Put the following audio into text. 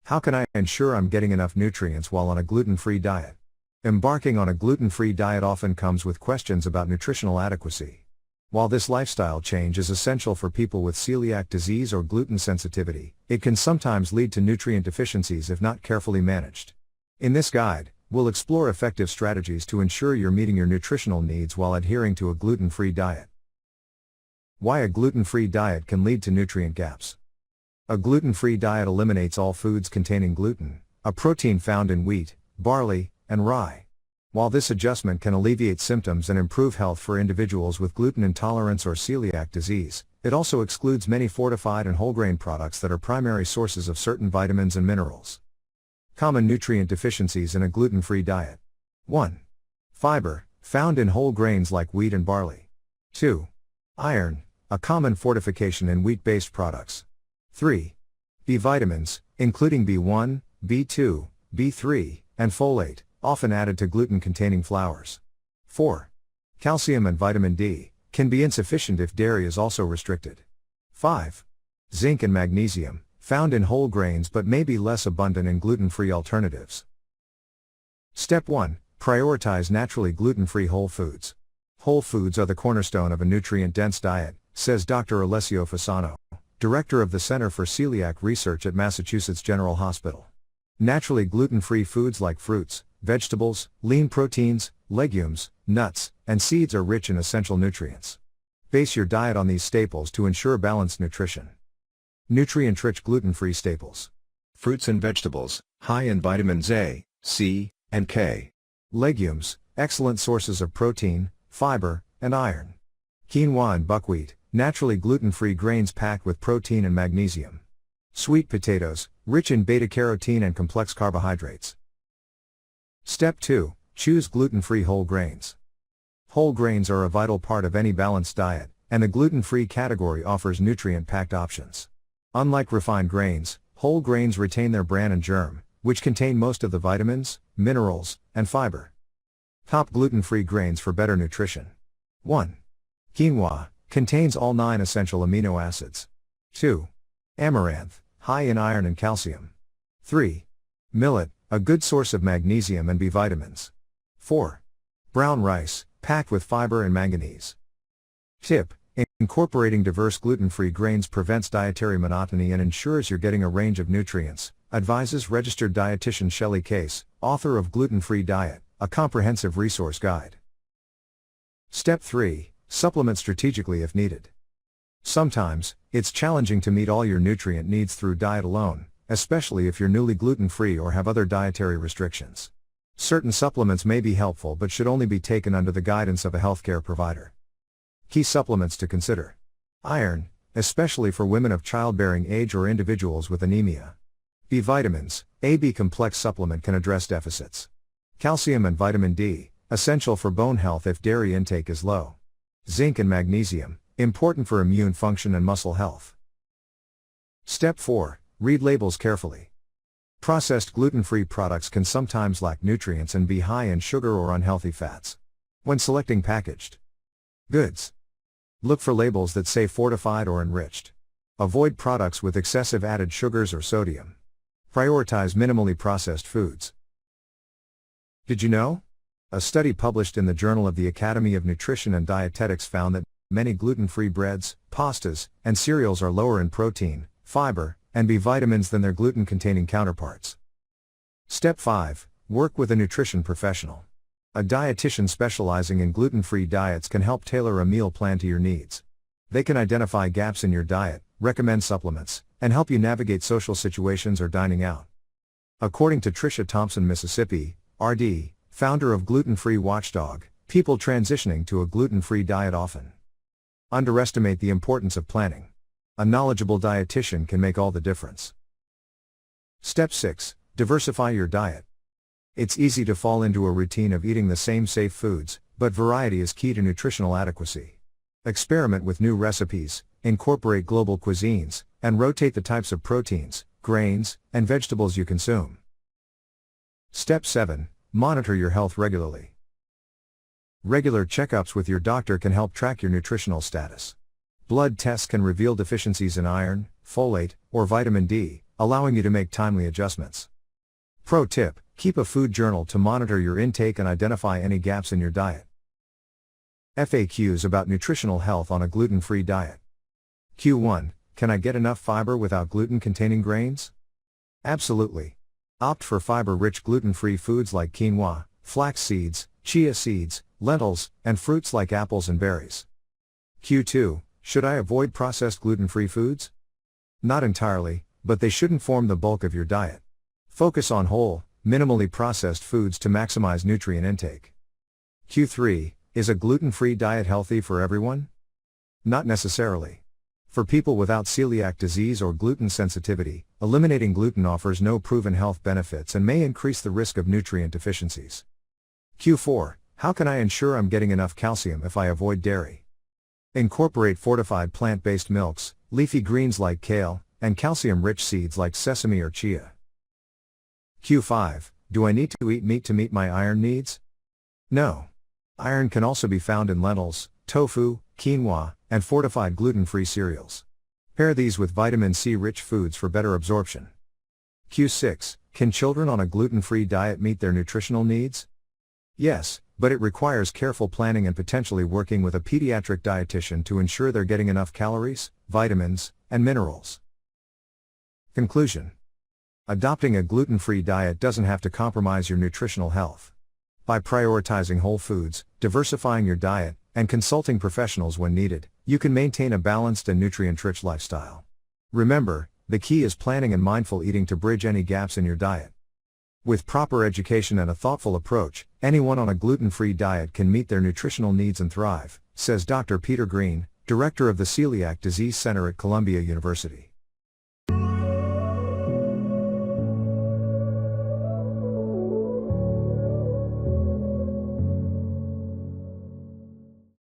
How can I ensure I'm getting enough nutrients while on a gluten-free diet? Embarking on a gluten-free diet often comes with questions about nutritional adequacy. While this lifestyle change is essential for people with celiac disease or gluten sensitivity, it can sometimes lead to nutrient deficiencies if not carefully managed. In this guide, we'll explore effective strategies to ensure you're meeting your nutritional needs while adhering to a gluten-free diet. Why a gluten-free diet can lead to nutrient gaps. A gluten-free diet eliminates all foods containing gluten, a protein found in wheat, barley, and rye. While this adjustment can alleviate symptoms and improve health for individuals with gluten intolerance or celiac disease, it also excludes many fortified and whole grain products that are primary sources of certain vitamins and minerals. Common nutrient deficiencies in a gluten-free diet. 1. Fiber, found in whole grains like wheat and barley. 2. Iron, a common fortification in wheat-based products. 3. B vitamins, including B1, B2, B3, and folate, often added to gluten-containing flours. 4. Calcium and vitamin D, can be insufficient if dairy is also restricted. 5. Zinc and magnesium, found in whole grains but may be less abundant in gluten-free alternatives. Step 1. Prioritize naturally gluten-free whole foods. Whole foods are the cornerstone of a nutrient-dense diet, says Dr. Alessio Fasano, Director of the Center for Celiac Research at Massachusetts General Hospital. Naturally gluten-free foods like fruits, vegetables, lean proteins, legumes, nuts, and seeds are rich in essential nutrients. Base your diet on these staples to ensure balanced nutrition. Nutrient-rich gluten-free staples. Fruits and vegetables, high in vitamins A, C, and K. Legumes, excellent sources of protein, fiber, and iron. Quinoa and buckwheat, naturally gluten-free grains packed with protein and magnesium. Sweet potatoes, rich in beta-carotene and complex carbohydrates. Step 2. Choose gluten-free whole grains. Whole grains are a vital part of any balanced diet, and the gluten-free category offers nutrient-packed options. Unlike refined grains, whole grains retain their bran and germ, which contain most of the vitamins, minerals, and fiber. Top gluten-free grains for better nutrition. 1. Quinoa, contains all 9 essential amino acids. 2. Amaranth, high in iron and calcium. 3. Millet, a good source of magnesium and B vitamins. 4. Brown rice, packed with fiber and manganese. Tip: incorporating diverse gluten-free grains prevents dietary monotony and ensures you're getting a range of nutrients, advises registered dietitian Shelley Case, author of Gluten-Free Diet, a comprehensive resource guide. Step 3. Supplement strategically if needed. Sometimes, it's challenging to meet all your nutrient needs through diet alone, especially if you're newly gluten-free or have other dietary restrictions. Certain supplements may be helpful but should only be taken under the guidance of a healthcare provider. Key supplements to consider. Iron, especially for women of childbearing age or individuals with anemia. B vitamins, a B complex supplement can address deficits. Calcium and vitamin D, essential for bone health if dairy intake is low. Zinc and magnesium, important for immune function and muscle health. Step 4. Read labels carefully. Processed gluten-free products can sometimes lack nutrients and be high in sugar or unhealthy fats. When selecting packaged goods, look for labels that say fortified or enriched. Avoid products with excessive added sugars or sodium. Prioritize minimally processed foods. Did you know? A study published in the Journal of the Academy of Nutrition and Dietetics found that many gluten-free breads, pastas, and cereals are lower in protein, fiber, and B vitamins than their gluten-containing counterparts. Step 5. Work with a nutrition professional. A dietitian specializing in gluten-free diets can help tailor a meal plan to your needs. They can identify gaps in your diet, recommend supplements, and help you navigate social situations or dining out. According to Tricia Thompson, Mississippi, RD, founder of Gluten-Free Watchdog, people transitioning to a gluten-free diet often underestimate the importance of planning. A knowledgeable dietitian can make all the difference. Step 6. Diversify your diet. It's easy to fall into a routine of eating the same safe foods, but variety is key to nutritional adequacy. Experiment with new recipes, incorporate global cuisines, and rotate the types of proteins, grains, and vegetables you consume. Step 7. Monitor your health regularly. Regular checkups with your doctor can help track your nutritional status. Blood tests can reveal deficiencies in iron, folate, or vitamin D, allowing you to make timely adjustments. Pro tip: keep a food journal to monitor your intake and identify any gaps in your diet. FAQs about nutritional health on a gluten-free diet. Q1: can I get enough fiber without gluten-containing grains? Absolutely. Opt for fiber-rich gluten-free foods like quinoa, flax seeds, chia seeds, lentils, and fruits like apples and berries. Q2: should I avoid processed gluten-free foods? Not entirely, but they shouldn't form the bulk of your diet. Focus on whole, minimally processed foods to maximize nutrient intake. Q3: is a gluten-free diet healthy for everyone? Not necessarily. For people without celiac disease or gluten sensitivity, eliminating gluten offers no proven health benefits and may increase the risk of nutrient deficiencies. Q4: how can I ensure I'm getting enough calcium if I avoid dairy? Incorporate fortified plant-based milks, leafy greens like kale, and calcium-rich seeds like sesame or chia. Q5: do I need to eat meat to meet my iron needs? No. Iron can also be found in lentils, tofu, quinoa, and fortified gluten-free cereals. Pair these with vitamin C-rich foods for better absorption. Q6: can children on a gluten-free diet meet their nutritional needs? Yes, but it requires careful planning and potentially working with a pediatric dietitian to ensure they're getting enough calories, vitamins, and minerals. Conclusion: adopting a gluten-free diet doesn't have to compromise your nutritional health. By prioritizing whole foods, diversifying your diet, and consulting professionals when needed, you can maintain a balanced and nutrient-rich lifestyle. Remember, the key is planning and mindful eating to bridge any gaps in your diet. With proper education and a thoughtful approach, anyone on a gluten-free diet can meet their nutritional needs and thrive, says Dr. Peter Green, Director of the Celiac Disease Center at Columbia University.